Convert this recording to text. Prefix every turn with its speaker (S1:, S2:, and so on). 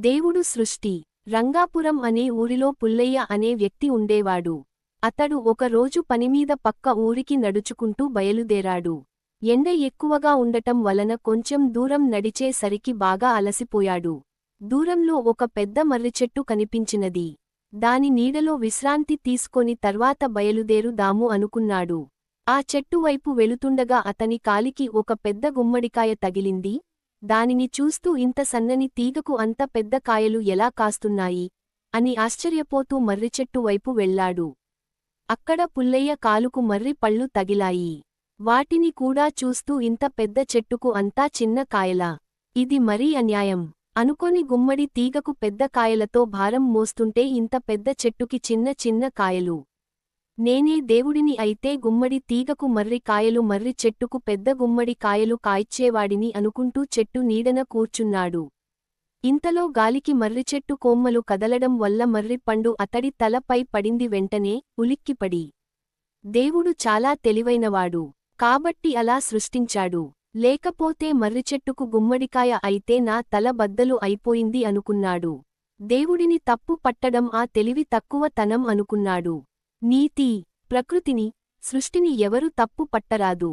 S1: దేవుడు సృష్టి. రంగాపురం అనే ఊరిలో పుల్లయ్య అనే వ్యక్తి ఉండేవాడు. అతడు ఒకరోజు పనిమీద పక్క ఊరికి నడుచుకుంటూ బయలుదేరాడు. ఎండ ఎక్కువగా ఉండటం వలన కొంచెం దూరం నడిచే సరికి బాగా అలసిపోయాడు. దూరంలో ఒక పెద్ద మర్రిచెట్టు కనిపించినది. దాని నీడలో విశ్రాంతి తీసుకొని తర్వాత బయలుదేరుదాము అనుకున్నాడు. ఆ చెట్టు వైపు వెళుతుండగా అతని కాలికి ఒక పెద్ద గుమ్మడికాయ తగిలింది. దానిని చూస్తూ ఇంత సన్నని తీగకు అంత పెద్ద కాయలు ఎలా కాస్తున్నాయి అని ఆశ్చర్యపోతూ మర్రిచెట్టు వైపు వెళ్లాడు. అక్కడ పుల్లయ్య కాలుకు మర్రి పళ్ళు తగిలాయి. వాటిని కూడా చూస్తూ ఇంత పెద్ద చెట్టుకు అంతా చిన్న కాయలా, ఇది మరీ అన్యాయం అనుకొని గుమ్మడి తీగకు పెద్ద కాయలతో భారం మోస్తుంటే ఇంత పెద్ద చెట్టుకి చిన్న చిన్న కాయలు. నేనే దేవుడిని అయితే గుమ్మడి తీగకు మర్రి కాయలు, మర్రి చెట్టుకు పెద్ద గుమ్మడి కాయలు కాయిచ్చేవాడిని అనుకుంటూ చెట్టు నీడన కూర్చున్నాడు. ఇంతలో గాలికి మర్రిచెట్టు కొమ్మలు కదలడం వల్ల మర్రి పండు అతడి తలపై పడింది. వెంటనే ఉలిక్కిపడి, దేవుడు చాలా తెలివైనవాడు కాబట్టి అలా సృష్టించాడు, లేకపోతే మర్రిచెట్టుకు గుమ్మడికాయ అయితే నా తల బద్దలు అయిపోయింది అనుకున్నాడు. దేవుడిని తప్పు పట్టడం ఆ తెలివి తక్కువ తనం అనుకున్నాడు. నీతి: ప్రకృతిని, సృష్టిని ఎవరు తప్పు పట్టరాదు.